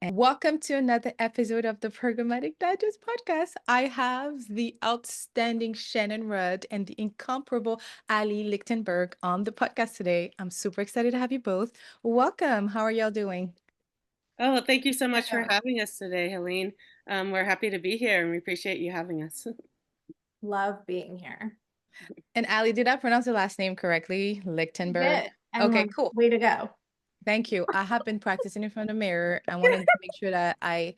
and welcome to another episode of the Programmatic Digest Podcast. I have the outstanding Shannon Rudd and the incomparable Allie Lichtenberg on the podcast today. I'm super excited to have you both. Welcome. How are y'all doing? Oh, well, thank you so much for Yeah. having us today, Helene. We're happy to be here and we appreciate you having us. Love being here. And Allie, did I pronounce the last name correctly? Lichtenberg. Good. And Okay, cool. way to go. Thank you. I have been practicing in front of the mirror. I wanted to make sure that I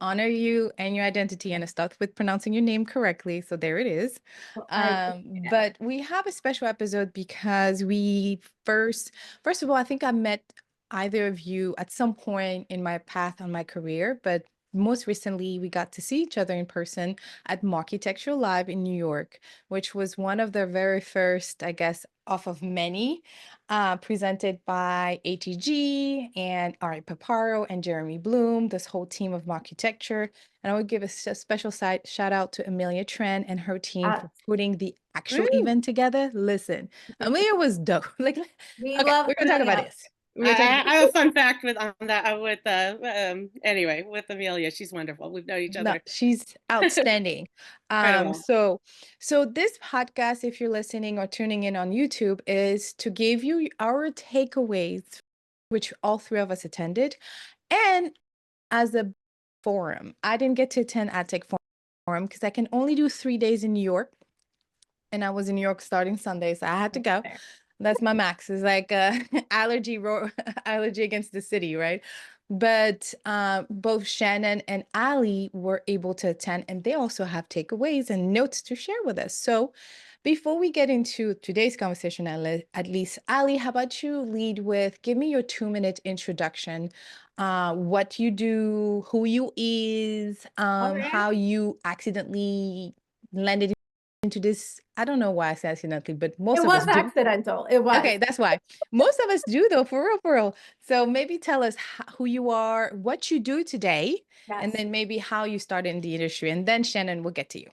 honor you and your identity and start with pronouncing your name correctly. So there it is. Well, I appreciate it. But we have a special episode because we first of all, I think I met either of you at some point in my path on my career, but most recently we got to see each other in person at Mockitecture Live in New York, which was one of the very first, I guess, off of many, presented by ATG and Ari Paparo and Jeremy Bloom, this whole team of Marketecture. And I would give a special shout out to Amelia Tran and her team for putting the actual Woo! event together. Listen, Amelia was dope. Like, We okay, love we're gonna talk about Amelia. this. We're gonna talk I have a fun fact with on that anyway with Amelia. She's wonderful. We've known each No, other she's outstanding. quite a while. So this podcast, if you're listening or tuning in on YouTube, is to give you our takeaways, which all three of us attended, and as a forum. I didn't get to attend adtech forum because I can only do 3 days in New York, and I was in New York starting Sunday, so I had to go. That's my max. It's like allergy allergy against the city, right? But both Shannon and Allie were able to attend, and they also have takeaways and notes to share with us. So before we get into today's conversation, at least, Allie, how about you lead with, give me your 2-minute introduction, what you do, who you is, All right. how you accidentally landed into this. I don't know why I say accidentally, but most It of us was do. accidental. It was. Okay, that's why. Most of us do though, for real, for real. So maybe tell us who you are, what you do today, and Yes. then maybe how you started in the industry, and then Shannon will get to you.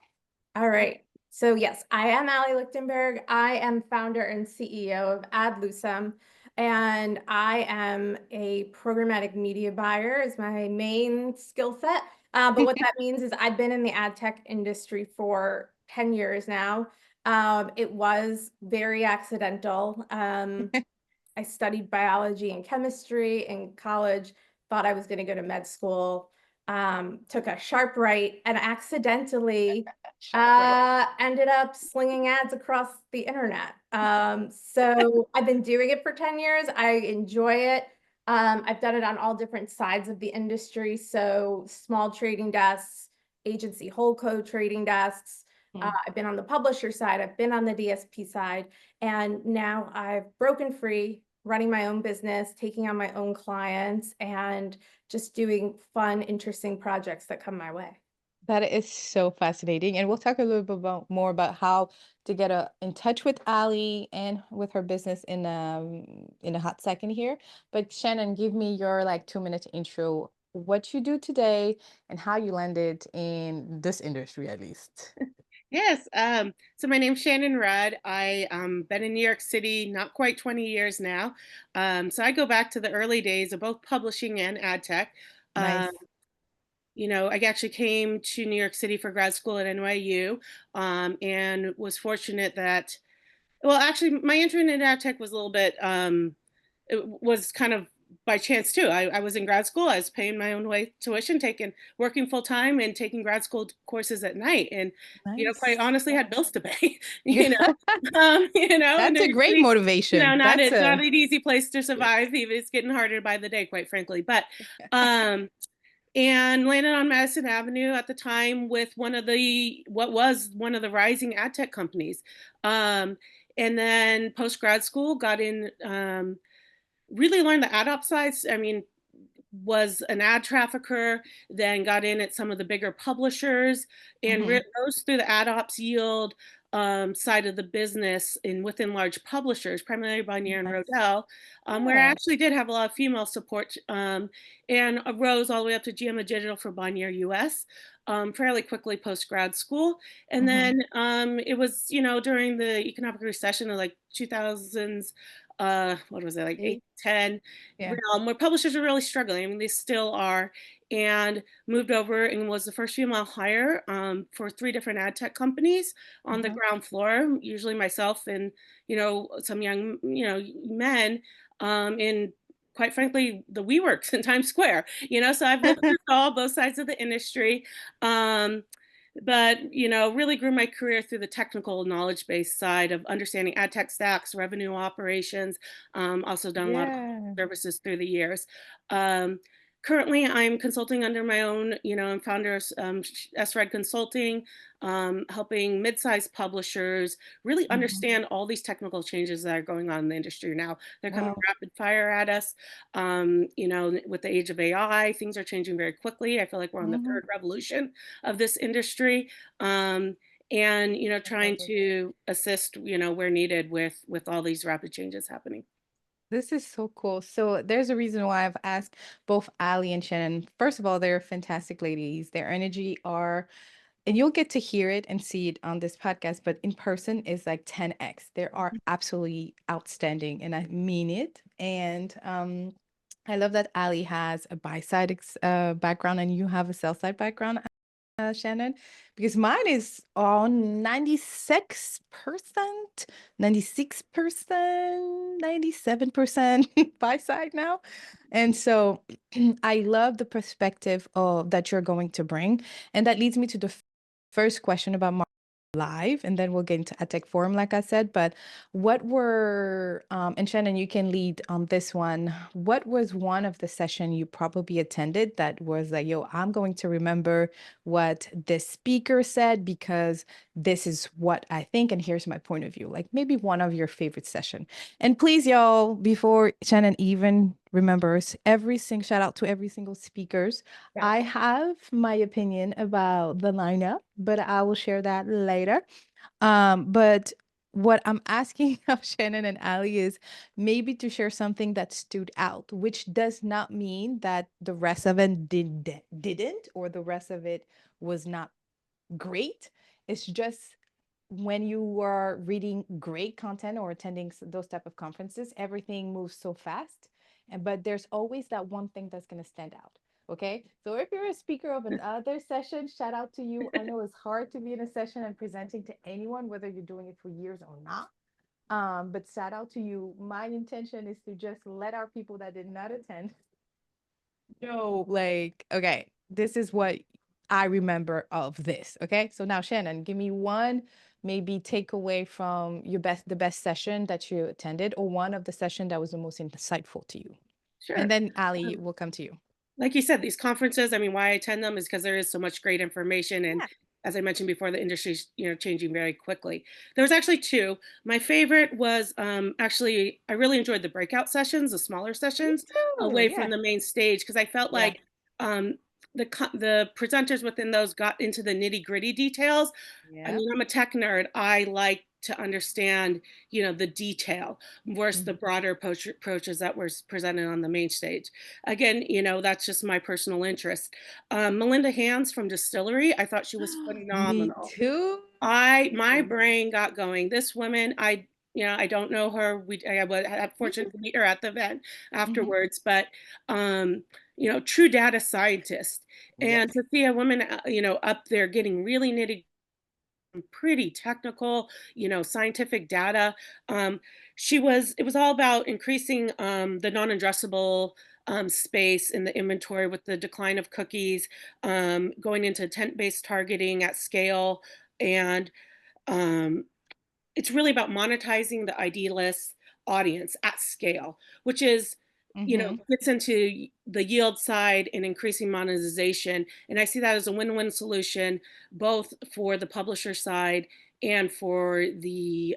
All right. So yes, I am Allie Lichtenberg. I am founder and CEO of Lucem, and I am a programmatic media buyer is my main skill set. But what that means is I've been in the ad tech industry for 10 years now. It was very accidental. I studied biology and chemistry in college, thought I was going to go to med school, took a sharp right, and accidentally ended up slinging ads across the internet. So I've been doing it for 10 years. I enjoy it. I've done it on all different sides of the industry. So small trading desks, agency holdco trading desks. I've been on the publisher side. I've been on the DSP side. And now I've broken free, running my own business, taking on my own clients, and just doing fun, interesting projects that come my way. That is so fascinating. And we'll talk a little bit more about how to get in touch with Allie and with her business in a hot second here. But Shannon, give me your like 2 minute intro, what you do today and how you landed in this industry at least. Yes. So my name's Shannon Rudd. I been in New York City not quite 20 years now. So I go back to the early days of both publishing and ad tech. Nice. I actually came to New York City for grad school at NYU, and was fortunate that, well, actually, my entry into ad tech was a little bit, it was kind of by chance too. I was in grad school. I was paying my own way tuition, working full time, and taking grad school courses at night, and quite Nice. honestly, had bills to pay. Yeah. In That's New a York great City, motivation. not That's not a an easy place to survive. Even it's getting harder by the day, quite frankly. But um, and landed on Madison Avenue at the time with what was one of the rising ad tech companies. And then post grad school, got in, really learned the ad op sides. I mean, was an ad trafficker, then got in at some of the bigger publishers, and Mhm. rose through the ad ops yield side of the business within large publishers, primarily Bonnier and Nice. Rodell, where I Yeah. actually did have a lot of female support, and rose all the way up to GM of Digital for Bonnier US fairly quickly post grad school. And Mhm. then it was, during the economic recession of like 2000s, what was it, like 8 Eight. to 10 Yeah. realm, where publishers are really struggling. I mean, they still are. And moved over and was the first female hire for 3 different ad tech companies on the ground floor, usually myself and, some young, men in, quite frankly, the WeWorks in Times Square, so I've lived through both sides of the industry. But really grew my career through the technical knowledge base side of understanding ad tech stacks, revenue operations. Also done a lot of Yeah. services through the years. Currently, I'm consulting under my own, I'm founder of SRED Consulting, helping midsize publishers really understand all these technical changes that are going on in the industry now. They're coming Wow. rapid fire at us. With the age of AI, things are changing very quickly. I feel like we're on the third revolution of this industry. And trying to assist where needed with all these rapid changes happening. This is so cool. So there's a reason why I've asked both Allie and Shannon. First of all, they're fantastic ladies. Their energy are, and you'll get to hear it and see it on this podcast, but in person is like 10x. They are absolutely outstanding, and I mean it. And I love that Allie has a buy side background and you have a sell side background, Shannon, because mine is on 96%, 96%, 97% buy side now. And so I love the perspective of that you're going to bring. And that leads me to the first question about live, and then we'll get into AdTech Forum, like I said. But what were, and Shannon, you can lead on this one. What was one of the session you probably attended that was like, yo, I'm going to remember what this speaker said because this is what I think, and here's my point of view. Like maybe one of your favorite session. And please, y'all, before Shannon even remembers, shout out to every single speakers. Yes. I have my opinion about the lineup, but I will share that later. But what I'm asking of Shannon and Allie is maybe to share something that stood out, which does not mean that the rest of it didn't, or the rest of it was not great. It's just when you are reading great content or attending those type of conferences, everything moves so fast. But there's always that one thing that's going to stand out. Okay. So if you're a speaker of another session, shout out to you. I know it's hard to be in a session and presenting to anyone, whether you're doing it for years or not. But shout out to you. My intention is to just let our people that did not attend know, like, okay, this is what I remember of this. Okay. So now, Shannon, give me one maybe takeaway from the best session that you attended, or one of the session that was the most insightful to you. Sure. And then Allie will come to you. Like you said, these conferences, I mean, why I attend them is because there is so much great information. And Yeah. as I mentioned before, the industry's, changing very quickly. There was actually 2. My favorite was actually, I really enjoyed the breakout sessions, the smaller Me sessions too. away Yeah. from the main stage, because I felt Yeah. like the presenters within those got into the nitty gritty details. I Yeah. mean, I'm a tech nerd. I like to understand, the detail versus the broader approaches that were presented on the main stage. Again, that's just my personal interest. Melinda Hands from Distillery, I thought she was Me phenomenal. too. My brain got going. This woman, I don't know her. I was fortunate to meet her at the event afterwards, but true data scientist, Yes. and to see a woman, up there getting really nitty, pretty technical, scientific data. It was all about increasing the non-addressable space in the inventory with the decline of cookies, going into intent-based targeting at scale, and um, it's really about monetizing the idealist audience at scale, which is, gets into the yield side and increasing monetization. And I see that as a win-win solution, both for the publisher side and for the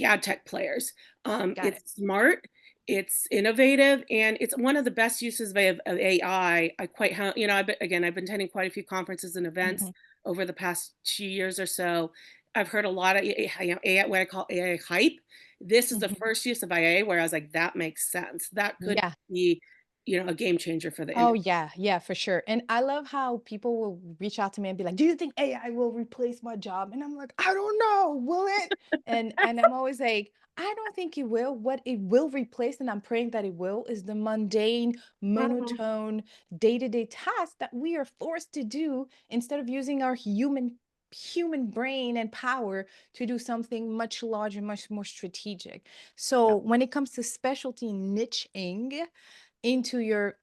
ad tech players. Got it. It's smart, it's innovative, and it's one of the best uses of AI. I've been attending quite a few conferences and events over the past 2 years or so. I've heard a lot of AI, what I call AI hype. This is the first use of AI where I was like, that makes sense. That could Yeah. be a game changer for the Oh industry. yeah, for sure. And I love how people will reach out to me and be like, "Do you think AI will replace my job?" And I'm like, "I don't know, will it?" And I'm always like, "I don't think it will. What it will replace, and I'm praying that it will, is the mundane, Mhm. monotone, day-to-day tasks that we are forced to do instead of using our human brain and power to do something much larger, much more strategic." So Yeah. when it comes to specialty niching into your,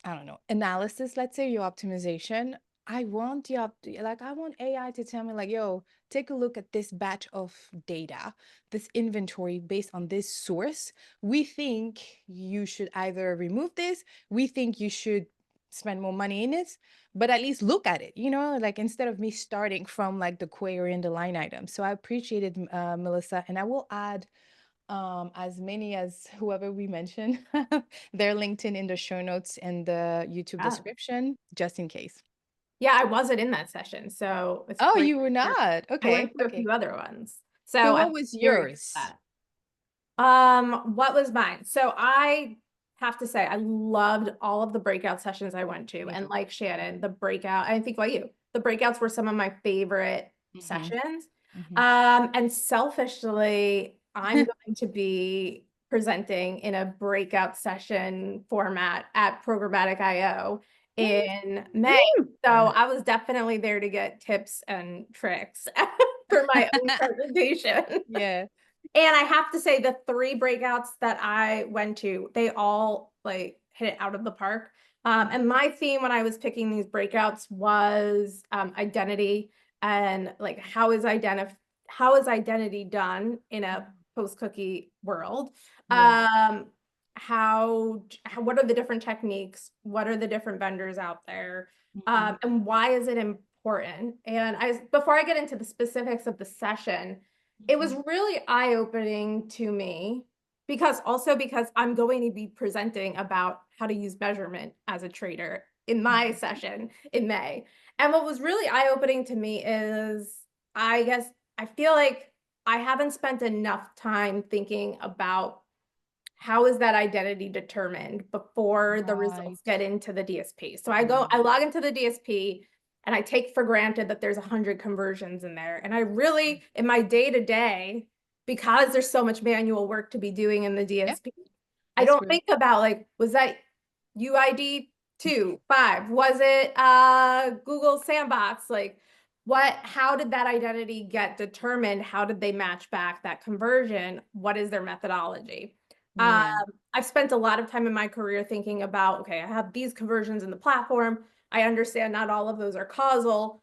I don't know, analysis, let's say your optimization, I want AI to tell me like, yo, take a look at this batch of data, this inventory based on this source. We think you should either remove this, we think you should spend more money in it, but at least look at it, like instead of me starting from like the query and the line item. So I appreciated Melissa, and I will add as many as whoever we mentioned their LinkedIn in the show notes and the YouTube Yeah. description, just in case. Yeah, I wasn't in that session, so it's Oh, great you were to hear. not? I went Okay, to a okay. few other ones. So So I'm what was curious yours? about that. What was mine? So I have to say I loved all of the breakout sessions I went to. Me And too. like Shannon, I think like you, the breakouts were some of my favorite Hmm. sessions. Hmm. And selfishly, I'm going to be presenting in a breakout session format at Programmatic IO in May. So I was definitely there to get tips and tricks for my own presentation. Yeah. And I have to say, the three breakouts that I went to, they all like hit it out of the park. And my theme when I was picking these breakouts was identity and like how is identity done in a post-cookie world? Yeah. What are the different techniques? What are the different vendors out there? Mhm. And why is it important? And before I get into the specifics of the session, it was Mhm. really eye-opening to me because I'm going to be presenting about how to use measurement as a trader in my session in May. And what was really eye-opening to me is I guess I feel like I haven't spent enough time thinking about how is that identity determined before the Right. results get into the DSP. So Yeah. I log into the DSP and I take for granted that there's 100 conversions in there. And I really, in my day to day, because there's so much manual work to be doing in the Yeah, DSP, I that's don't true. think about like, was that UID 2.5? Was it Google Sandbox? Like, how did that identity get determined? How did they match back that conversion? What is their methodology? Um, Yeah. I've spent a lot of time in my career thinking about, okay, I have these conversions in the platform. I understand not all of those are causal.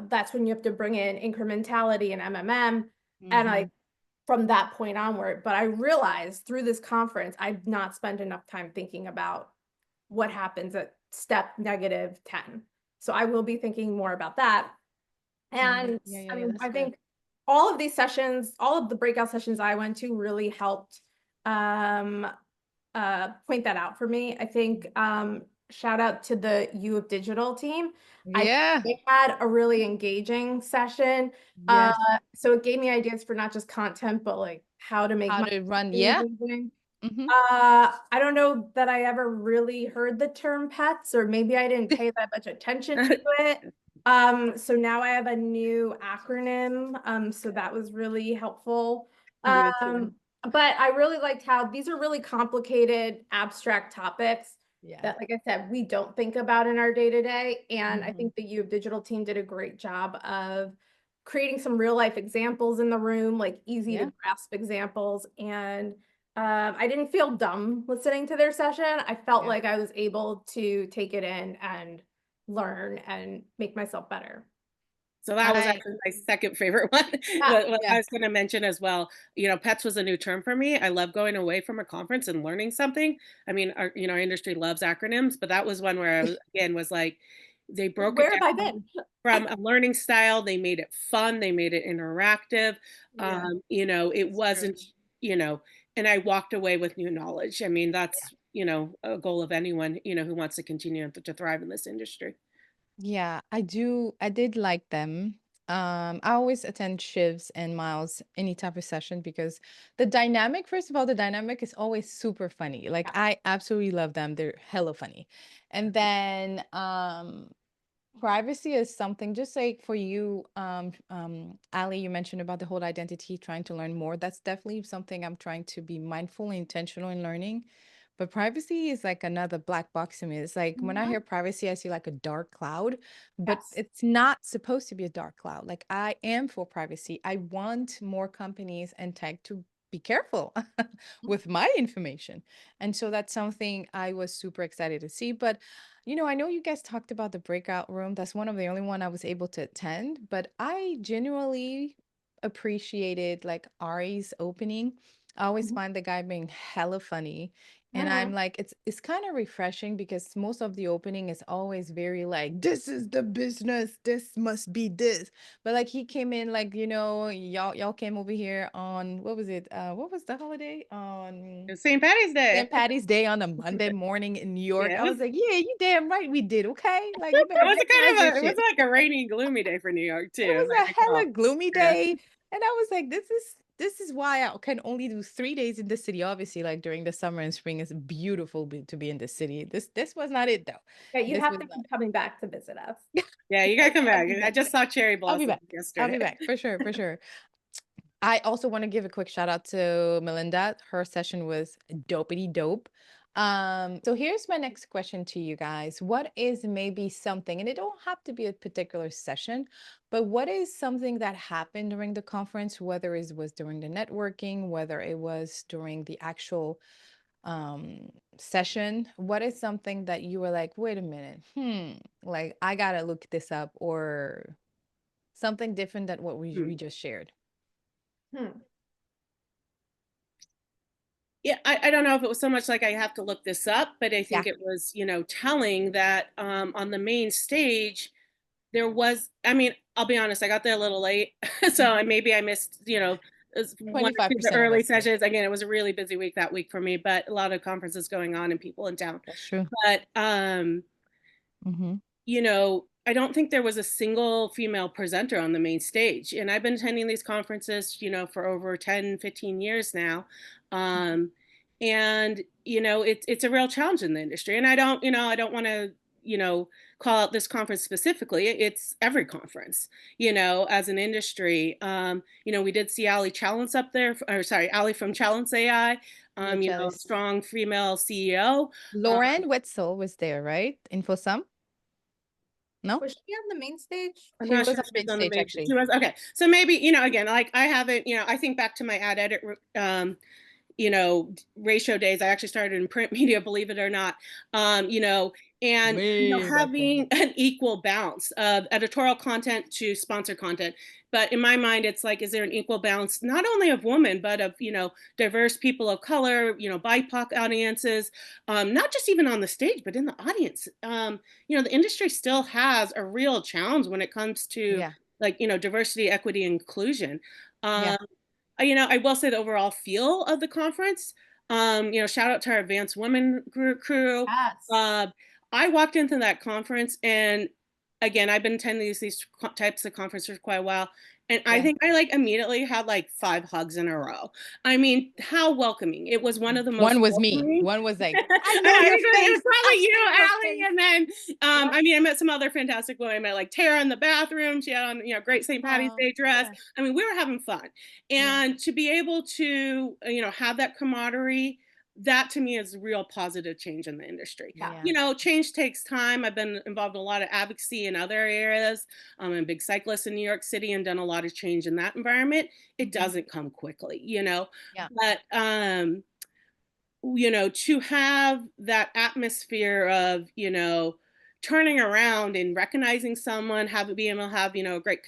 That's when you have to bring in incrementality and MMM. And Hmm. like from that point onward, but I realized through this conference, I've not spent enough time thinking about what happens at step -10. So I will be thinking more about that. Yeah. And Yeah. Yeah. I Yeah. mean, That's I good. think all of these sessions, all of the breakout sessions I went to really helped um, point that out for me. I think shout out to the U of Digital team. I think Yeah. they had a really engaging session. Uh, Yes. so it gave me ideas for not just content, but like how to make How my to run. Yeah. engaging. Hmm. I don't know that I ever really heard the term pets, or maybe I didn't pay that much attention to it. So now I have a new acronym. So that was really helpful. Good to know. But I really liked how these are really complicated, abstract topics Yeah. that, like I said, we don't think about in our day-to-day. And I Hmm. think the U of Digital team did a great job of creating some real life examples in the room, like easy to Yeah. grasp examples. And I didn't feel dumb listening to their session. I felt Yeah. like I was able to take it in and learn and make myself better. So that was I actually my second favorite one. Yeah. What I Yeah. was going to mention as well, pets was a new term for me. I love going away from a conference and learning something. I mean, our industry loves acronyms, but that was one where I was, again, was like, they broke it Where have I down been? from a learning style. They made it fun. They made it interactive. Yeah. It That's true. wasn't, and I walked away with new knowledge. I mean, that's, a goal of anyone, who wants to continue to thrive in this industry. Yeah, I do. I did like them. I always attend Shivs and Miles, any type of session, because the dynamic, first of all, the dynamic is always super funny. Like Yeah. I absolutely love them. They're hella funny. And then privacy is something just like for you, Allie, you mentioned about the whole identity, trying to learn more. That's definitely something I'm trying to be mindful and intentional in learning. But privacy is like another black box to me. It's like when I Mhm. hear privacy, I see like a dark cloud, but Yes. it's not supposed to be a dark cloud. Like I am for privacy. I want more companies and tech to be careful with my information. And so that's something I was super excited to see. But I know you guys talked about the breakout room. That's one of the only one I was able to attend, but I genuinely appreciated like Ari's opening. I always Mhm. find the guy being hella funny. And I'm Mhm. like, it's kind of refreshing because most of the opening is always very like, this is the business, this must be this. But like he came in like, y'all came over here on what was it? What was the holiday? On It's St. Patty's Day. St. Patty's Day on a Monday morning in New York. Yeah, I was like, yeah, you damn right we did, okay? Like you better it was a recognize kind this of it was shit. like a rainy, gloomy day for New York It too, as was I a hella recall. gloomy Yeah. day. And I was like, this is why I can only do 3 days in the city. Obviously, like during the summer and spring, it's beautiful to be in the city. This was not it though. Yeah, you This have was to not keep coming back to visit us. it. Yeah, you gotta come I'll back. be I back. just saw cherry I'll be blossoms back. I'll be yesterday. back for sure, for sure. I also want to give a quick shout out to Melinda. Her session was dopey dope. So here's my next question to you guys. What is maybe something, and it don't have to be a particular session, but what is something that happened during the conference, whether it was during the networking, whether it was during the actual session? What is something that you were like, wait a minute, like I gotta look this up, or something different than what we Hmm. just shared? Hmm. Yeah, I don't know if it was so much like I have to look this up, but I Yeah. think it was, telling that on the main stage, there was, I mean, I'll be honest, I got there a little late. So maybe I missed, one or two of the 25% of early us did. sessions. Again, it was a really busy week that week for me, but a lot of conferences going on and people in town. That's true. But Mm-hmm. I don't think there was a single female presenter on the main stage. And I've been attending these conferences, for over 10, 15 years now. And, it's a real challenge in the industry. And I don't want to, call out this conference specifically. It's every conference, as an industry. We did see Allie Challenge up there, or sorry, Allie from Challenge AI, Real jealous. strong female CEO. Lauren Wetzel was there, right? InfoSum? No? Was she on the main stage? I'm She not was sure on if she main was on the stage, main. She actually. was okay. So maybe again, like I haven't. I think back to my ad edit, ratio days. I actually started in print media, believe it or not. And Way back having then. an equal balance of editorial content to sponsor content. But in my mind, it's like, is there an equal balance, not only of women, but of diverse people of color, BIPOC audiences, not just even on the stage, but in the audience. The industry still has a real challenge when it comes to Yeah. like diversity, equity, inclusion. Yeah. Um, I will say the overall feel of the conference. Shout out to our advanced women crew. Yes. Uh, I walked into that conference, and again, I've been attending these types of conferences for quite a while, and I Yeah. think I like immediately had like 5 hugs in a row. I mean, how welcoming! It was one of the most One was me. welcoming. One was like, I know I your think it was face. probably I've you, seen your Allie, face. and then Yep. I met some other fantastic women. I met like Tara in the bathroom. She had on great St. Patty's Oh, Day dress. Yeah. I mean, we were having fun, yeah. and to be able to have that camaraderie, that to me is real positive change in the industry. Yeah. Yeah. Change takes time. I've been involved in a lot of advocacy in other areas. I'm a big cyclist in New York City and done a lot of change in that environment. It doesn't come quickly, Yeah. but to have that atmosphere of, turning around and recognizing someone, being able to have, a great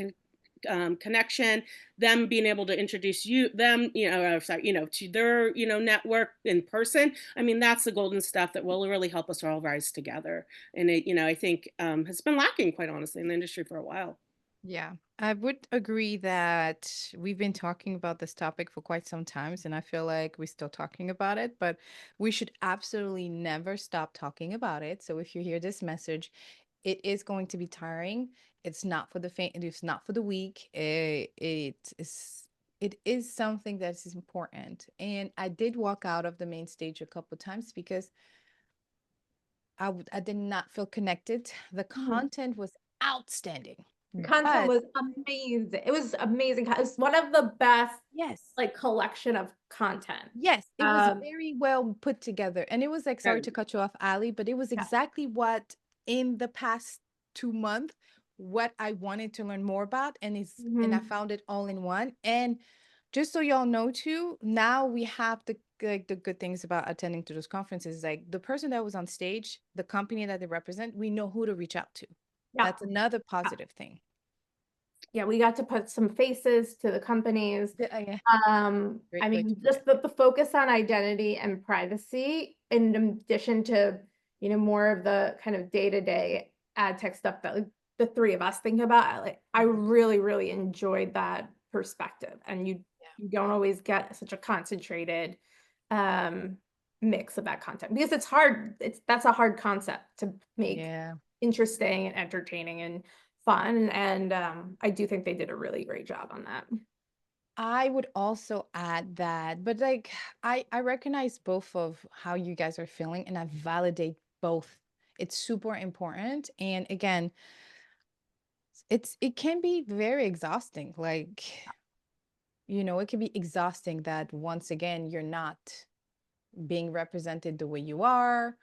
connection, them being able to introduce to their, network in person. I mean, that's the golden stuff that will really help us all rise together. And it, I think has been lacking, quite honestly, in the industry for a while. Yeah, I would agree that we've been talking about this topic for quite some times, and I feel like we're still talking about it, but we should absolutely never stop talking about it. So if you hear this message, it is going to be tiring. It's not for the faint. It's not for the weak. It is something that is important. And I did walk out of the main stage a couple of times because I did not feel connected. The content was outstanding. The content was amazing. It was amazing. It's one of the best, like, collection of content. Yes, it was very well put together. And it was like, sorry to cut you off, Allie, but it was exactly what in the past 2 months, what I wanted to learn more about. And and I found it all in one. And just so y'all know too, now we have the good things about attending to those conferences. Like the person that was on stage, the company that they represent, we know who to reach out to. That's another positive thing. Yeah, we got to put some faces to the companies. Yeah. I mean, just the focus on identity and privacy, in addition to, you know, more of the kind of day-to-day ad tech stuff that, like, the three of us think about. Like, I really, really enjoyed that perspective. And you don't always get such a concentrated mix of that content, because it's hard. That's a hard concept to make interesting and entertaining and fun. And I do think they did a really great job on that. I would also add that, but like I recognize both of how you guys are feeling, and I validate both. It's super important. And again, it can be very exhausting. Like, you know, it can be exhausting that once again you're not being represented the way you are.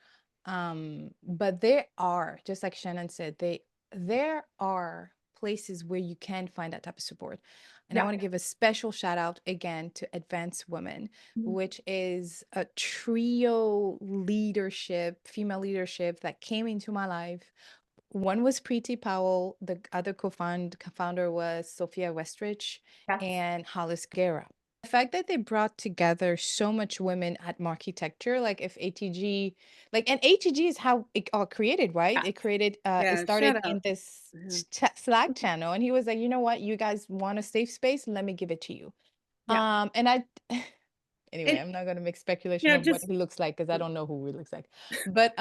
But there are, just like Shannon said, there are places where you can find that type of support. And I want to give a special shout out again to Advanced Women, which is a trio leadership, female leadership that came into my life. One was Preeti Powell, the other co-founder was Sophia Westrich and Hollis Guerra. The fact that they brought together so much women at Marketecture, like if ATG, like, and ATG is how it all created, right? It created, it started in this Slack channel, and he was like, you know what, you guys want a safe space? Let me give it to you. And I, anyway, I'm not going to make speculation of what he looks like, because I don't know who he looks like. But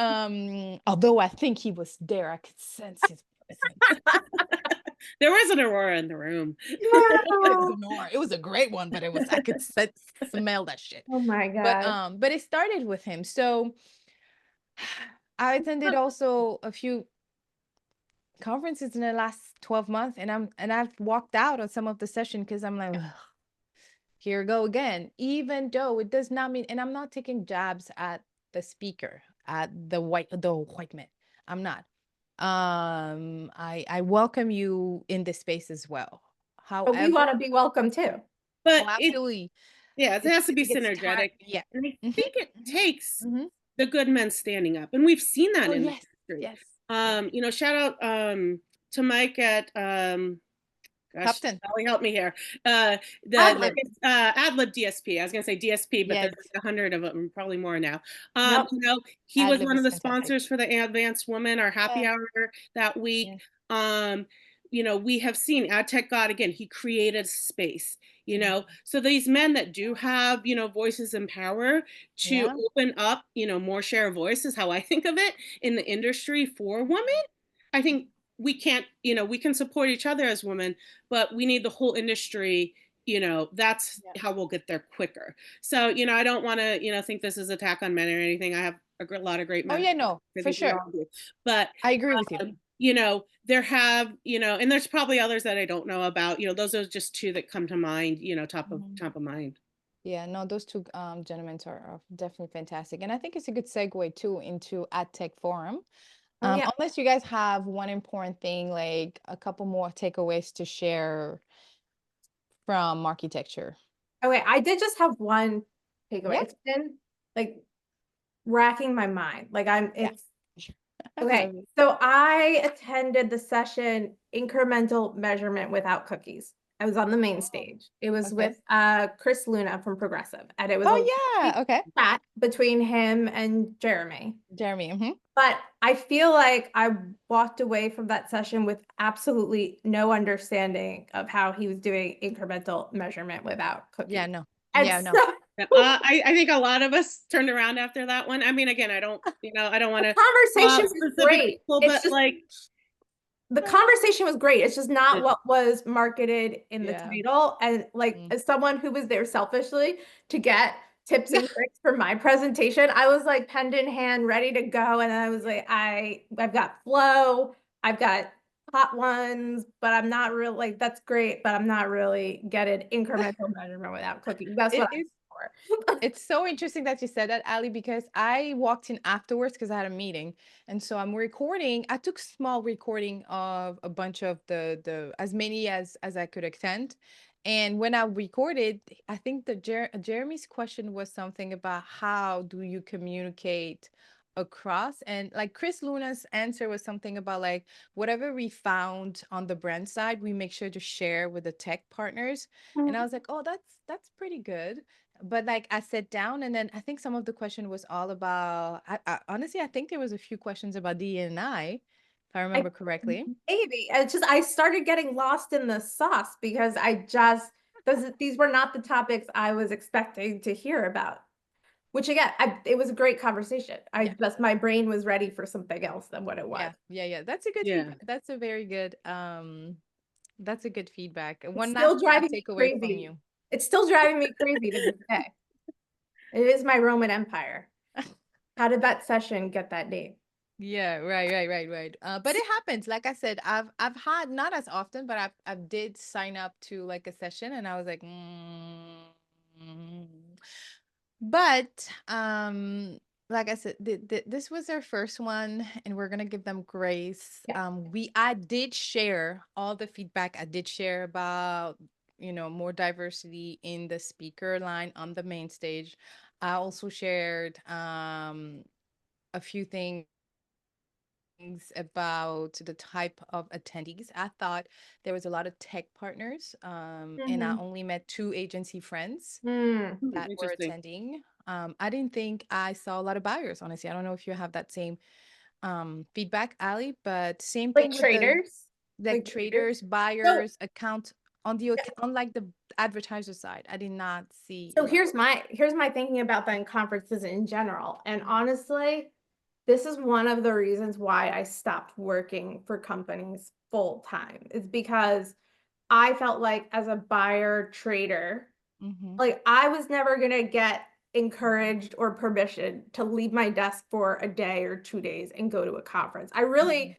although I think he was there, I could sense his presence. There was an aurora in the room. It was a great one, but I could smell that shit. Oh my God. But it started with him. So I attended also a few conferences in the last 12 months, and I've walked out on some of the session because I'm like, here we go again. Even though it does not mean, and I'm not taking jabs at the speaker, at the white man. I'm not. I welcome you in this space as well. However, but we want to be welcome too. But absolutely. It has to be synergetic. Yeah. And I think it takes the good men standing up. And we've seen that in the industry. You know, shout out to Mike at Captain. Allie, help me here. Adlib DSP. I was going to say DSP, but there's 100 of them, probably more now. You know, he was one of the sponsors for the Advanced Woman, our happy hour that week. You know, we have seen AdTech God again. He created space. You know, so these men that do have, you know, voices and power to open up, you know, more share of voice is how I think of it in the industry for women. I think we can't, you know, we can support each other as women, but we need the whole industry, you know, that's how we'll get there quicker. So, you know, I don't want to, you know, think this is attack on men or anything. I have a lot of great men. Oh yeah, no, for sure. But I agree with you. You know, there have, you know, and there's probably others that I don't know about, you know, those are just two that come to mind, you know, top of mind. Yeah, no, those two gentlemen are definitely fantastic. And I think it's a good segue too into AdTech Forum. Unless you guys have one important thing, like a couple more takeaways to share from Marketecture. Okay, I did just have one takeaway. It's been like racking my mind. Like okay. So I attended the session Incremental Measurement Without Cookies. I was on the main stage. It was with Chris Luna from Progressive, and it was chat between him and Jeremy. But I feel like I walked away from that session with absolutely no understanding of how he was doing incremental measurement without cookies. Yeah, no. I think a lot of us turned around after that one. I mean, again, I don't, you know, I don't want to. Conversation is great. People, but like, the conversation was great. It's just not Good. what was marketed in the Yeah. title. And like, Mm. as someone who was there selfishly to get tips and tricks for my presentation, I was like pen in hand, ready to go. And I was like, I've got flow, I've got hot ones, but I'm not really like, that's great, but I'm not really getting incremental measurement without cooking. That's what It I'm is. for. It's so interesting that you said that, Allie, because I walked in afterwards because I had a meeting. And so I'm recording. I took small recording of a bunch of the as many as I could attend. And when I recorded, I think the Jeremy's question was something about how do you communicate across, and like Chris Luna's answer was something about like whatever we found on the brand side, we make sure to share with the tech partners. And I was like, oh, that's pretty good. But like I sat down, and then I think some of the question was all about, honestly, I think there was a few questions about DNI, if I I remember correctly. maybe it's just I started getting lost in the sauce because these were not the topics I was expecting to hear about. Which again, it was a great conversation. Yeah. My brain was ready for something else than what it was. Yeah. That's a good Yeah. feedback. That's a very good that's a good feedback. It's One last still driving me takeaway from crazy. you. It's still driving me crazy to this day. It is my Roman Empire. How did that session get that name? Yeah, right. But it happens. Like I said, I've had not as often, but I did sign up to like a session, and I was like, But like I said, this was their first one, and we're gonna give them grace. Yeah. I did share all the feedback. I did share about more diversity in the speaker line on the main stage. I also shared a few things about the type of attendees. I thought there was a lot of tech partners, and I Mhm. only met two agency friends that were Interesting. attending. I didn't think I saw a lot of buyers, honestly. I don't know if you have that same feedback, Allie, but same Like thing with the traders? like Like traders? traders, So, buyers, account on like the advertiser side. I did not see a so lot. here's my thinking about that in conferences in general. And honestly, this is one of the reasons why I stopped working for companies full time. Is because I felt like as a buyer trader, Mm-hmm. like I was never gonna get encouraged or permission to leave my desk for a day or 2 days and go to a conference. I really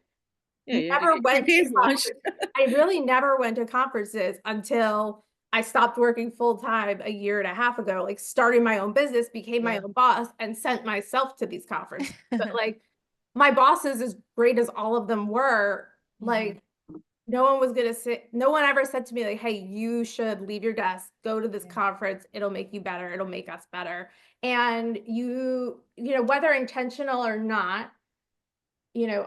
Yeah, you had to never get your went to hands washed. conferences. I really never went to conferences until I stopped working full time a year and a half ago, like starting my own business, became my Yeah. own boss, and sent myself to these conferences. But like my bosses, as great as all of them were, Mm-hmm. like no one ever said to me, like, hey, you should leave your desk, go to this Yeah. conference, it'll make you better, it'll make us better. And whether intentional or not,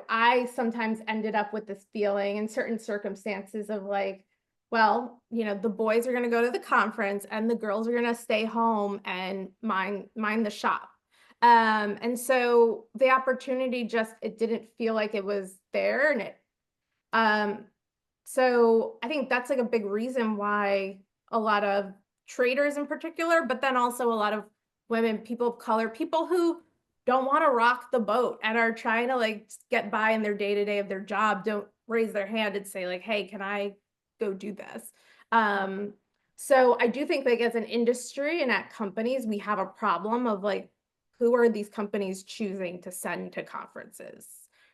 I sometimes ended up with this feeling in certain circumstances of like, well, the boys are going to go to the conference and the girls are going to stay home and mind the shop. And so the opportunity it didn't feel like it was there. Um, so I think that's like a big reason why a lot of traders in particular, but then also a lot of women, people of color, people who don't want to rock the boat and are trying to like get by in their day-to-day of their job, don't raise their hand and say like, hey, can I go do this? So I do think like as an industry and at companies, we have a problem of like, who are these companies choosing to send to conferences?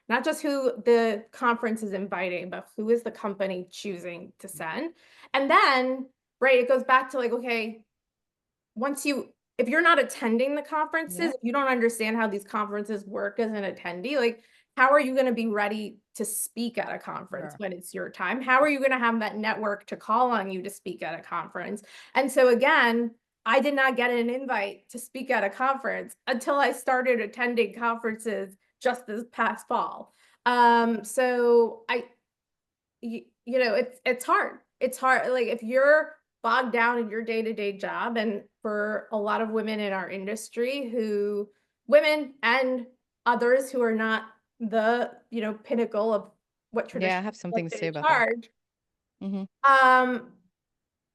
Not just who the conference is inviting, but who is the company choosing to send? And then, right, it goes back to like, okay, if you're not attending the conferences, Yeah. if you don't understand how these conferences work as an attendee, like, how are you going to be ready to speak at a conference Sure. when it's your time? How are you going to have that network to call on you to speak at a conference? And so again, I did not get an invite to speak at a conference until I started attending conferences just this past fall. So it's hard. It's hard. Like if you're bogged down in your day-to-day job, and for a lot of women in our industry women and others who are not the, pinnacle of what Yeah, I traditionally have something has to been say in about that. charge, Mm-hmm.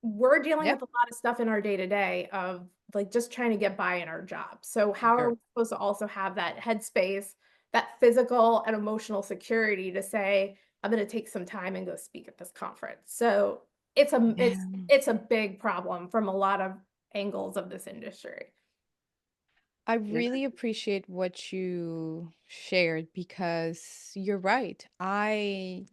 we're dealing Yep. with a lot of stuff in our day-to-day of like just trying to get by in our job. So how are Sure. we supposed to also have that headspace, that physical and emotional security to say, I'm going to take some time and go speak at this conference. So it's Yeah. it's a big problem from a lot of angles of this industry. I Yeah. really appreciate what you shared because you're right. I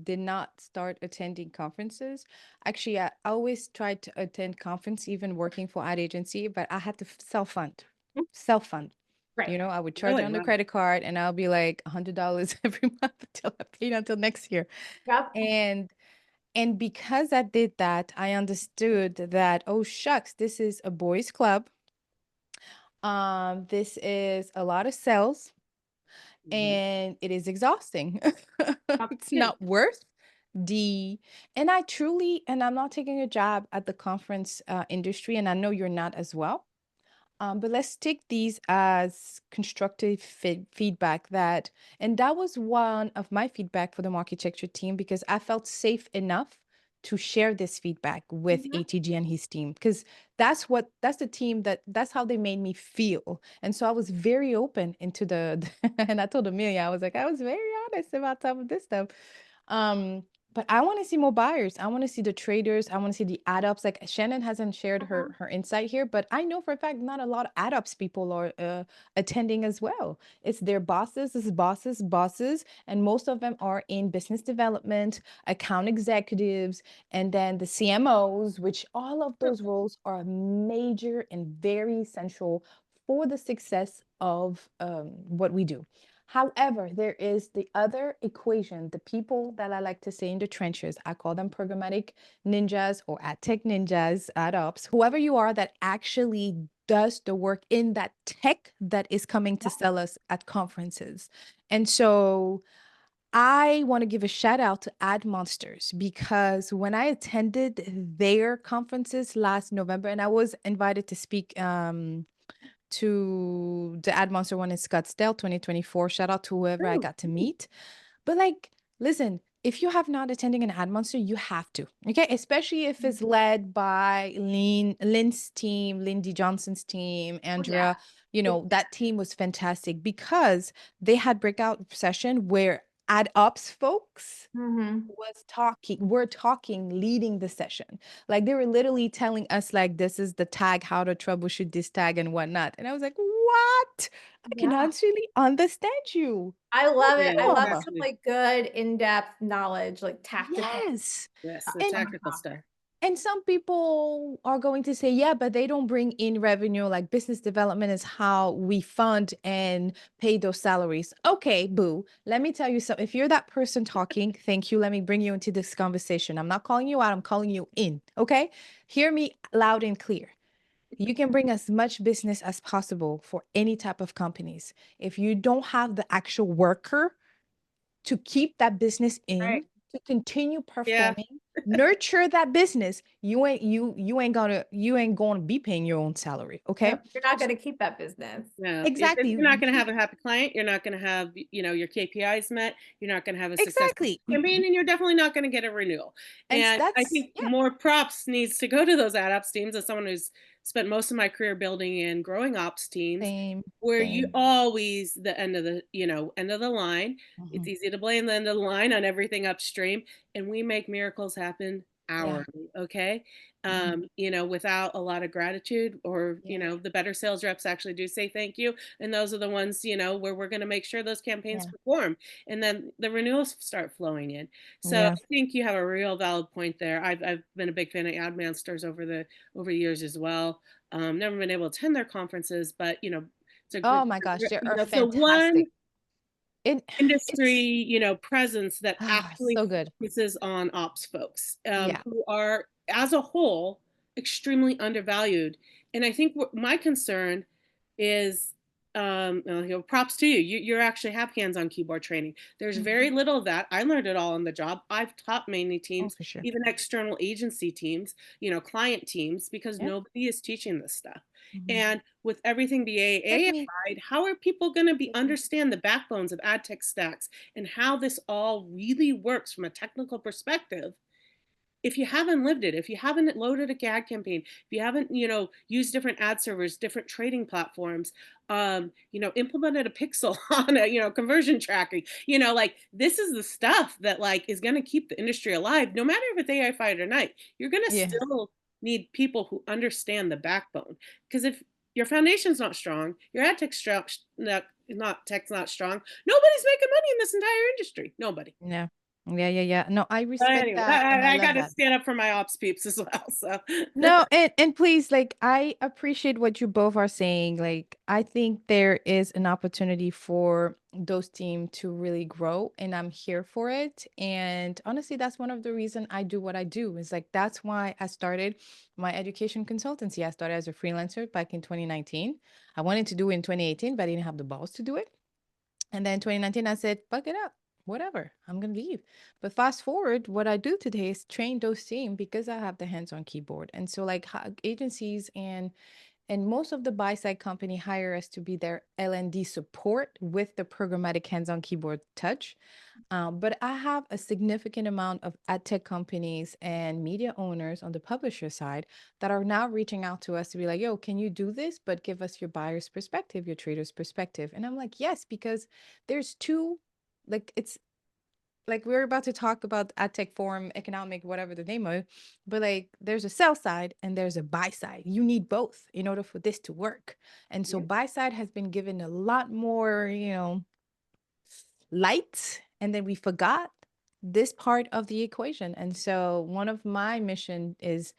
did not start attending conferences. Actually, I always tried to attend conference, even working for ad agency, but I had to self-fund. Self-fund. Right. You know, I would charge Really? on the Wow. credit card and I'll be like $100 every month until I paid until next year. Yep. And because I did that, I understood that, oh shucks, this is a boys' club. This is a lot of sales and it is exhausting. Yep. It's not worth the and I truly and I'm not taking a job at the conference industry, and I know you're not as well. But let's take these as constructive feedback and that was one of my feedback for the Marketecture team because I felt safe enough to share this feedback with Mhm. ATG and his team because that's the team that's how they made me feel. And so I was very open into the and I told Amelia, I was like, I was very honest about some of this stuff. Um, but I want to see more buyers. I want to see the traders. I want to see the ad ops. Like Shannon hasn't shared Uh-huh. her insight here, but I know for a fact not a lot of ad ops people are attending as well. It's their bosses, bosses, and most of them are in business development, account executives, and then the CMOs, which all of those roles are major and very essential for the success of what we do. However, there is the other equation, the people that I like to say in the trenches. I call them programmatic ninjas or adtech ninjas, ad ops, whoever you are that actually does the work in that tech that is coming to Yep. sell us at conferences. And so I want to give a shout out to Ad Monsters because when I attended their conferences last November, and I was invited to speak to the Ad Monster one in Scottsdale 2024. Shout out to whoever I True. got to meet. But like, listen, if you have not attending an Ad Monster, you have to. Okay. Especially if it's led by Lynn's team, Lindy Johnson's team, Oh, yeah. Andrea. You know, that team was fantastic because they had breakout session where ad ops folks Mm-hmm. we're talking leading the session, like they were literally telling us like this is the tag, how to troubleshoot this tag and whatnot, and I was like, what? I can Yeah. actually understand you. I love it. Yeah, I love Awesome. some exactly. like good in-depth knowledge, like tactical. Yes. Yes, the and technical stuff. and some people are going to say, yeah, but they don't bring in revenue. Like business development is how we fund and pay those salaries. Okay, boo. Let me tell you something. If you're that person talking, thank you. Let me bring you into this conversation. I'm not calling you out, I'm calling you in. Okay. Hear me loud and clear. You can bring as much business as possible for any type of companies. If you don't have the actual worker to keep that business Right. in, to continue Yeah. performing, nurture that business, you ain't going to be paying your own salary. Okay. Yep. You're not going to keep that business. No, Exactly. you're not going to have a happy client. You're not going to have, your KPIs met. You're not going to have a successful Exactly. campaign, and you're definitely not going to get a renewal. And And I that's, think yeah, more props needs to go to those ad ops teams as someone who's spent most of my career building and growing ops teams, same, where you same. always the end of the line. It's Mhm. easy to blame the end of the line on everything upstream, and we make miracles happen Yeah. hourly. Okay. Mhm. Without a lot of gratitude, or Yeah. the better sales reps actually do say thank you, and those are the ones where we're going to make sure those campaigns Yeah. perform, and then the renewals start flowing in. So Yeah. I think you have a real valid point there. I've been a big fan of Ad Monsters over the years as well. Never been able to attend their conferences, but it's a Oh my gosh, they are it's the one fantastic. It's industry presence that actually so good. focuses on ops folks, Yeah. who are as a whole extremely undervalued. And I think my concern is, props to you. You actually have hands-on keyboard training. There's very Mhm. little of that. I learned it all on the job. I've taught mainly Oh, teams, for sure. even external agency teams, client teams, because Yeah. nobody is teaching this stuff. Mhm. And with everything being Let me AI, how are people going to be understand the backbones of ad tech stacks and how this all really works from a technical perspective if you haven't lived it, if you haven't loaded a ad campaign, if you haven't, used different ad servers, different trading platforms, implemented a pixel on a, conversion tracking, like this is the stuff that like is going to keep the industry alive, no matter if it's AI-fied or not. You're going to Yeah. still need people who understand the backbone. Because if your foundation's not strong, your ad tech's tech's not strong, nobody's making money in this entire industry. Nobody. Yeah. Yeah. No, I But respect anyway, that and I I got love to that. stand up for my ops peeps as well. So No, and please, like, I appreciate what you both are saying. Like, I think there is an opportunity for those teams to really grow, and I'm here for it. And honestly, that's one of the reason I do what I do. Is like that's why I started my education consultancy. I started as a freelancer back in 2019. I wanted to do it in 2018, but I didn't have the balls to do it. And then 2019, I said, fuck it up, whatever, I'm going to leave. But fast forward, what I do today is train those teams because I have the hands-on keyboard. And so like agencies and most of the buy side company hire us to be their L&D support with the programmatic hands-on keyboard touch. But I have a significant amount of ad tech companies and media owners on the publisher side that are now reaching out to us to be like, yo, can you do this? But give us your buyer's perspective, your trader's perspective. And I'm like, yes, because there's two, like, it's like we're about to talk about ad tech forum, economic, whatever the name of it, but like there's a sell side and there's a buy side. You need both in order for this to work. And so buy side has been given a lot more, light, and then we forgot this part of the equation. And so one of my mission is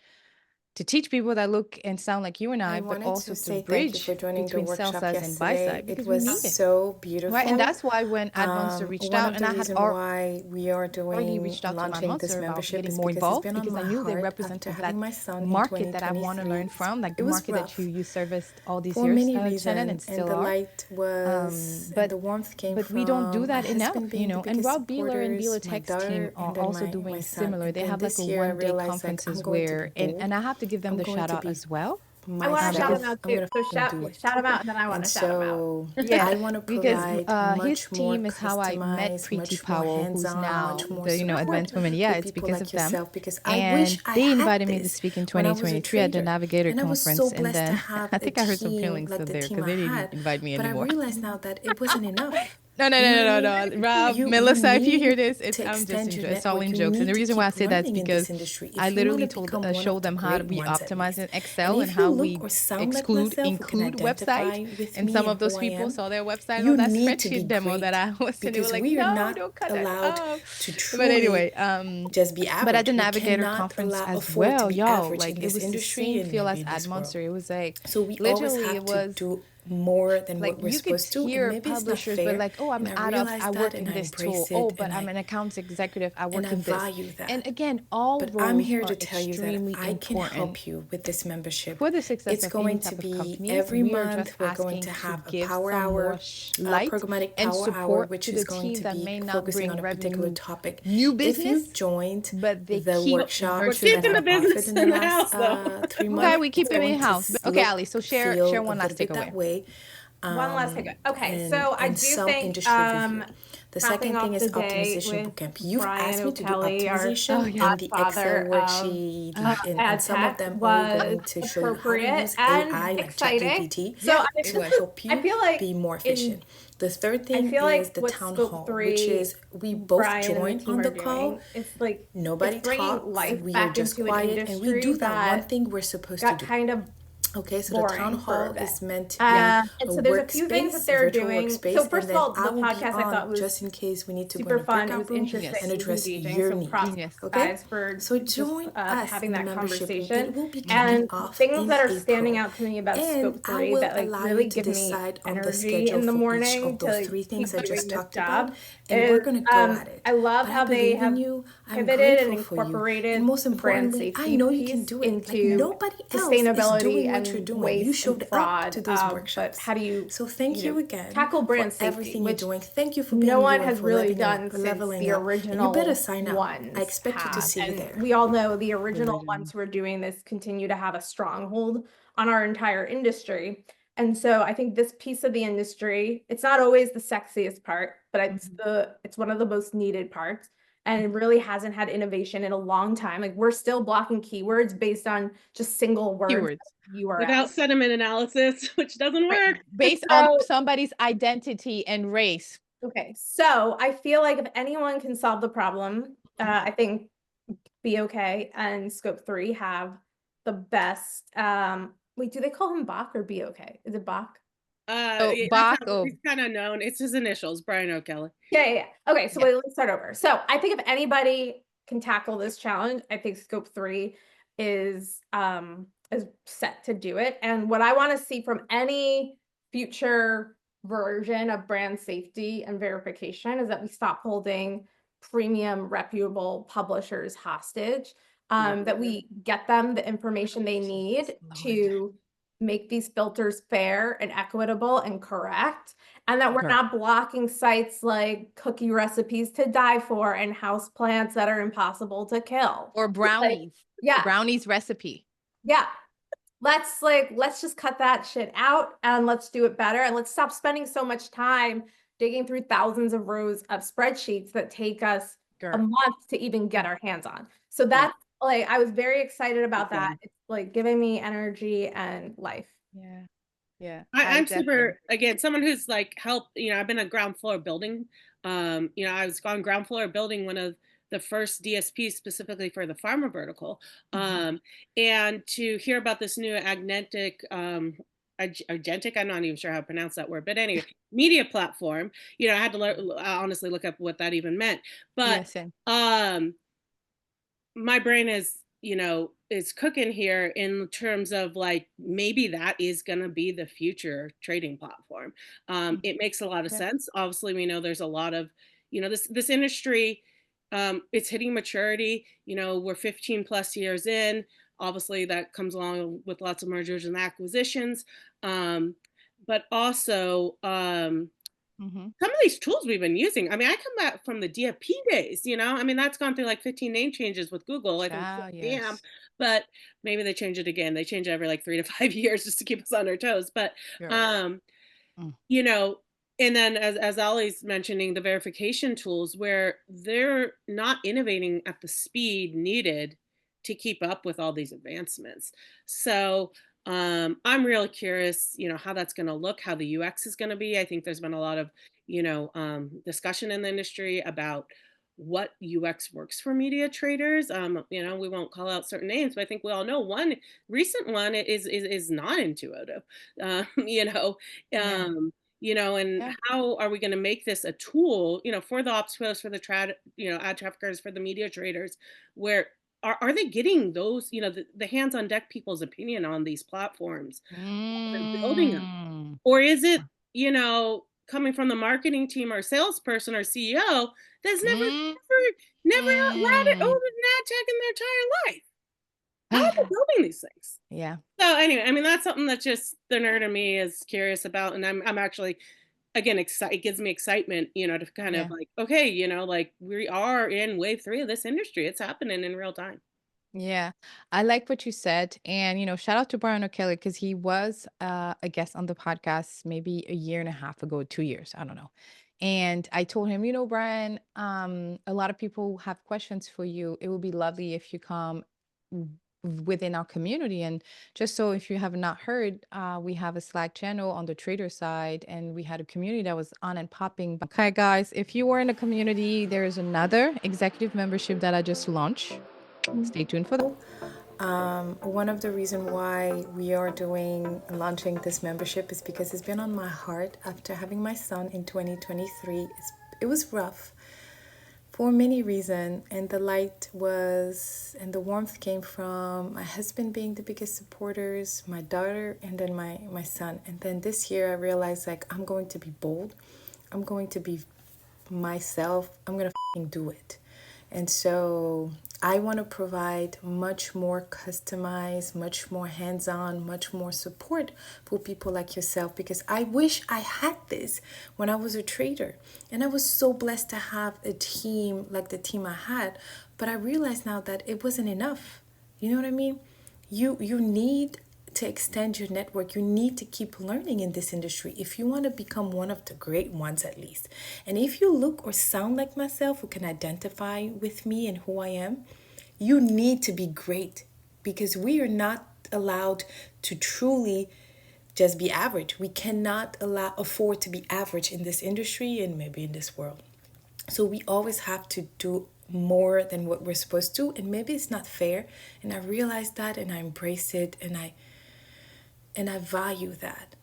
to teach people that look and sound like you and I, but wanted also to to say thank you bridge for joining the between sell workshop sides and buy yesterday. side because It we was need it. so beautiful. Right. And that's why when Ad Monster reached One out of and the I had reasons why we are doing reached out to Mad launching this Monster about membership getting is more because it's involved been on because I my knew they heart represented after that having my son in market that I want to 2023. learn from, like It the was market that rough you serviced all these for years, many Shannon, reasons, and and still the are. light was, But and the warmth came but we don't do from that my enough, husband being the And biggest Rob Beeler and Beeler supporters, my Tech's team daughter, are and then also my doing son. similar. They And have like this a year I 1 day realized, like, conferences I'm going to where, be bold. and I have to give them I'm the going shout to out be as well. I want to shout myself. him out I'm too. gonna So fucking do it. shout him out, and then I want And to shout him out. so Yeah, I want to because provide his much more team is how I met customized, Preeti much more Powell, who's hands-on, now much more the support Advanced Women. for Yeah, it's people because like of them. yourself, because I And wish I they had invited me to this speak in when I was a 2023 at the trader. Navigator And I was conference, so and blessed to then have I a think I heard some team feelings like up the there team because I they didn't had. invite me But I anymore. realized now that it wasn't enough. No, You know what I mean? Rob, You Melissa, if you need hear this, it's to I'm just extend your it's all network. in You jokes. And need the to reason why I keep say that's learning in this because industry. I If you want literally to told become one show of the them how great we ones at optimize in least. Excel and if you how look we or sound like myself who can include website. identify with And me some and of those who I people am, saw their website you on that need to be spreadsheet demo that great, I was, and they were because like, we are "No, not don't cut it allowed off." to But truly anyway, just be but at average. the We Navigator cannot conference as afford to well, be y'all, average like in it this was the industry same and feel as in Ad this world. Monster. It was like So we always literally have it to was do more than like what we're you could supposed to, and hear maybe it's not publishers, but fair. like, oh, I'm And I out of, realize I that, work and in I this tool. embrace Oh, it, but and I'm an accounts executive. I work I in this. value that. And again, all But roles I'm here are to tell you that extremely I can important help you with this membership. for the success It's of any going to type of be companies. every We are month. just We're going asking to have a give power some hour, more light programmatic and power hour, support which to is the going teams to that be may not focusing bring on a particular revenue, topic. new If business, you've joined but they the keep workshops we're nurturing that keeping the have them. offered business in the in the last house, though. 3 Okay, months, we keep it's it going in to house. Okay, look, Ali, so share feel one a last little bit that takeaway. way. One last takeaway. Okay, And, so I and do some think industry review. The wrapping second thing off is the day optimization with bootcamp. You've Brian asked me to do O'Kelly, our optimization yeah. in the Excel godfather of worksheet, and ad some of tech them are was going to show you how to appropriate use and AI like exciting. ChatGPT So to help I you feel like be more efficient. The third I thing feel is like the what town Scope hall, 3 which is we both Brian and the join team on are the doing, call. it's like Nobody it's bringing talks. life We are back just into an quiet, and we industry do that one that thing we're supposed to got do. kind of Okay, so the town boring for hall a bit. is meant to be Yeah. And a so there's a few things that workspace, they're virtual doing. workspace, So first and of all, then I the will be podcast I thought on was just in case we need to go super in a fun. It breakout was room interesting. and It was address engaging. your So needs. props Genius. Okay, guys for so just join us having in the that membership. conversation. It will be kicking And off things in that are standing April, out to me about and Scope I 3 will that like allow really you to give me decide on the energy schedule in the for each morning of to those like 3 things I keep just doing this talked job. about, and we're gonna go at it. I love But how I they believe in have you. I'm pivoted and grateful for you, incorporated and most the brand importantly, I safety know you can piece do it. Like into nobody else is sustainability doing what you're and doing. You waste and showed up fraud. to those But workshops. how do you, So thank you again tackle brand for safety, everything you're which doing. Thank you for being no you one and has for really leveling done up, since leveling the up. And you better original sign up. ones I expect you to have. see you And there. we all know the original ones who are doing this continue to have a stronghold on our entire industry. And so I think this piece of the industry, it's not always the sexiest part, but it's one of the most needed parts. and it really hasn't had innovation in a long time. Like we're still blocking keywords based on just single words Keywords. URL. Without sentiment analysis, which doesn't work. Based on somebody's identity and race. Okay, so I feel like if anyone can solve the problem, I think BOK and Scope 3 have the best. Wait, do they call him Bach or BOK? Is it Bach? Bach. He's kind of known. It's his initials, Brian O'Kelly. Yeah. Okay, so wait, let's start over. So I think if anybody can tackle this challenge, I think Scope 3 is set to do it. And what I want to see from any future version of brand safety and verification is that we stop holding premium reputable publishers hostage, that we get them the information they need to make these filters fair and equitable and correct, and that we're not blocking sites like Cookie Recipes to Die For and house plants that are impossible to kill. Or brownies. Brownies recipe. Yeah. Let's just cut that shit out and let's do it better. And let's stop spending so much time digging through thousands of rows of spreadsheets that take us a month to even get our hands on. So that's like, I was very excited about that. It's like giving me energy and life. Yeah. I'm super, again, someone who's like helped, I've been a ground floor building. I was on ground floor building one of the first DSPs specifically for the pharma vertical. And to hear about this new agentic, I'm not even sure how to pronounce that word, but anyway, media platform, I had to honestly look up what that even meant. But my brain is cooking here in terms of like, maybe that is going to be the future trading platform. It makes a lot of sense. Obviously, we know there's a lot of, this industry, it's hitting maturity. We're 15 plus years in. Obviously, that comes along with lots of mergers and acquisitions. But also, some of these tools we've been using. I mean, I come back from the DFP days, that's gone through like 15 name changes with Google. I think, damn, but maybe they change it again. They change it every like 3 to 5 years just to keep us on our toes. But, and then as Allie's mentioning, the verification tools where they're not innovating at the speed needed to keep up with all these advancements. So I'm really curious, how that's going to look, how the UX is going to be. I think there's been a lot of, discussion in the industry about what UX works for media traders. We won't call out certain names, but I think we all know one recent one is not intuitive, how are we going to make this a tool, for the ops pros, for the ad traffickers, for the media traders, where are they getting those, the hands on deck people's opinion on these platforms, building them, or is it, coming from the marketing team or salesperson or CEO that's never had it over an ad tech in their entire life? How are they building these things? So anyway, I mean, that's something that just the nerd in me is curious about, and I'm actually, again, it gives me excitement, to kind of like, okay, like we are in wave 3 of this industry. It's happening in real time. Yeah, I like what you said. And, shout out to Brian O'Kelly because he was a guest on the podcast maybe a year and a half ago, 2 years, I don't know. And I told him, Brian, a lot of people have questions for you. It would be lovely if you come within our community. And just so if you have not heard, we have a Slack channel on the trader side, and we had a community that was on and popping. Okay, guys, if you are in a community, there is another executive membership that I just launched. Stay tuned for that. One of the reasons why we are launching this membership is because it's been on my heart after having my son in 2023. It was rough for many reasons, and the light and the warmth came from my husband being the biggest supporters, my daughter, and then my son. And then this year I realized, like, I'm going to be bold. I'm going to be myself. I'm going to do it. And so I want to provide much more customized, much more hands-on, much more support for people like yourself, because I wish I had this when I was a trader. And I was so blessed to have a team like the team I had. But I realize now that it wasn't enough. You know what I mean? You need to extend your network. You need to keep learning in this industry if you want to become one of the great ones at least. And if you look or sound like myself, who can identify with me and who I am, you need to be great, because we are not allowed to truly just be average. We cannot afford to be average in this industry and maybe in this world. So we always have to do more than what we're supposed to, and maybe it's not fair. And I realize that, and I embrace it, and I value that.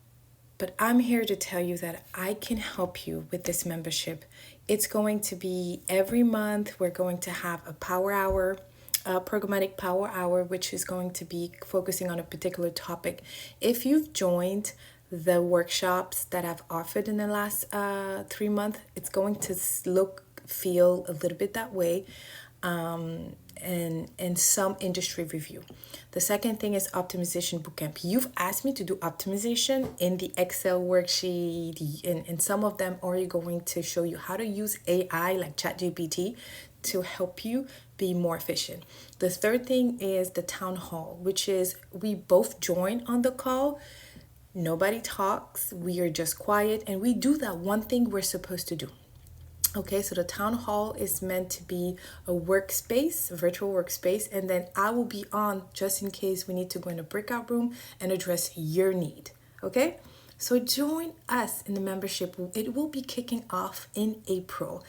But I'm here to tell you that I can help you with this membership. It's going to be every month. We're going to have a power hour, a programmatic power hour, which is going to be focusing on a particular topic. If you've joined the workshops that I've offered in the last 3 months, it's going to feel a little bit that way. And some industry review. The second thing is optimization bootcamp. You've asked me to do optimization in the Excel worksheet, and some of them are going to show you how to use AI like ChatGPT to help you be more efficient. The third thing is the town hall, which is we both join on the call. Nobody talks. We are just quiet, and we do that one thing we're supposed to do. Okay, so the town hall is meant to be a workspace, a virtual workspace, and then I will be on just in case we need to go in a breakout room and address your need. Okay, so join us in the membership. It will be kicking off in April,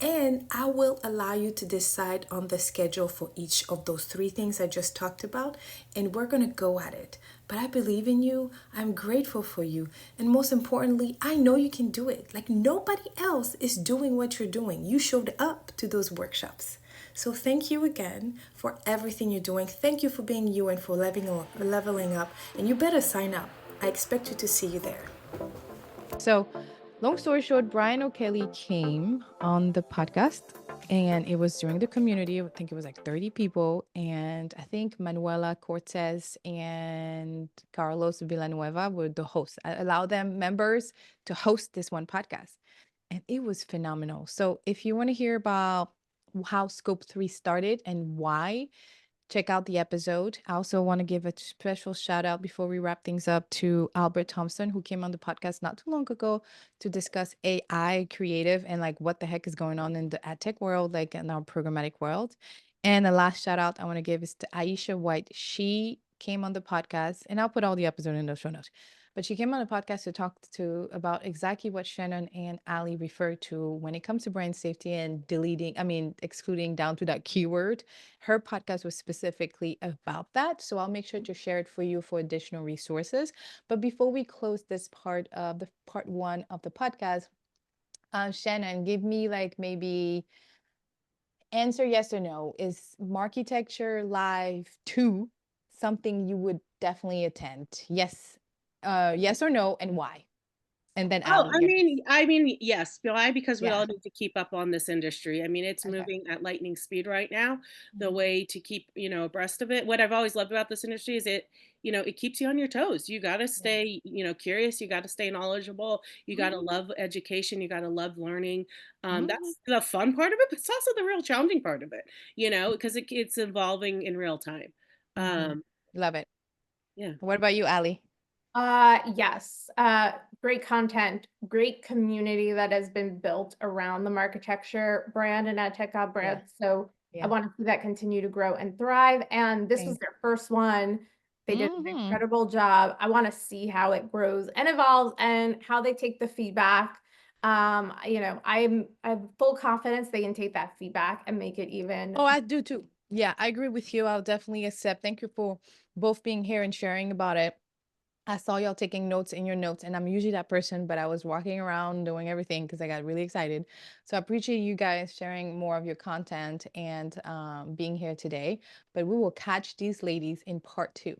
and I will allow you to decide on the schedule for each of those 3 things I just talked about, and we're going to go at it. But I believe in you. I'm grateful for you. And most importantly, I know you can do it. Like nobody else is doing what you're doing. You showed up to those workshops. So thank you again for everything you're doing. Thank you for being you and for leveling up. And you better sign up. I expect you to see you there. So, long story short, Brian O'Kelly came on the podcast, and it was during the community. I think it was like 30 people. And I think Manuela Cortez and Carlos Villanueva were the hosts. I allowed them, members, to host this one podcast. And it was phenomenal. So if you want to hear about how Scope 3 started and why, check out the episode. I also want to give a special shout out before we wrap things up to Albert Thompson, who came on the podcast not too long ago to discuss AI creative and like what the heck is going on in the adtech world, like in our programmatic world. And the last shout out I want to give is to Aisha White. She came on the podcast, and I'll put all the episode in the show notes. But she came on the podcast to talk about exactly what Shannon and Allie refer to when it comes to brand safety and excluding down to that keyword. Her podcast was specifically about that. So I'll make sure to share it for you for additional resources. But before we close this part of the part 1 of the podcast, Shannon, give me like maybe answer yes or no. Is Marketecture Live 2 something you would definitely attend? Yes. Yes or no, and why? And then Oh, Allie. I mean, yes, why? Because we Yeah. all need to keep up on this industry. I mean, it's Okay. moving at lightning speed right now. The way to keep, abreast of it. What I've always loved about this industry is it keeps you on your toes. You got to stay, curious. You got to stay knowledgeable. You got to love education. You got to love learning. That's the fun part of it, but it's also the real challenging part of it, because it's evolving in real time. Love it. Yeah. What about you, Allie? Yes. Great content, great community that has been built around the Marketecture brand and adtech brand. So I want to see that continue to grow and thrive. And this was their first one. They did an incredible job. I want to see how it grows and evolves and how they take the feedback. I have full confidence they can take that feedback and make it even. Oh, I do too. Yeah, I agree with you. I'll definitely accept. Thank you for both being here and sharing about it. I saw y'all taking notes in your notes, and I'm usually that person, but I was walking around doing everything because I got really excited. So I appreciate you guys sharing more of your content and being here today. But we will catch these ladies in part 2.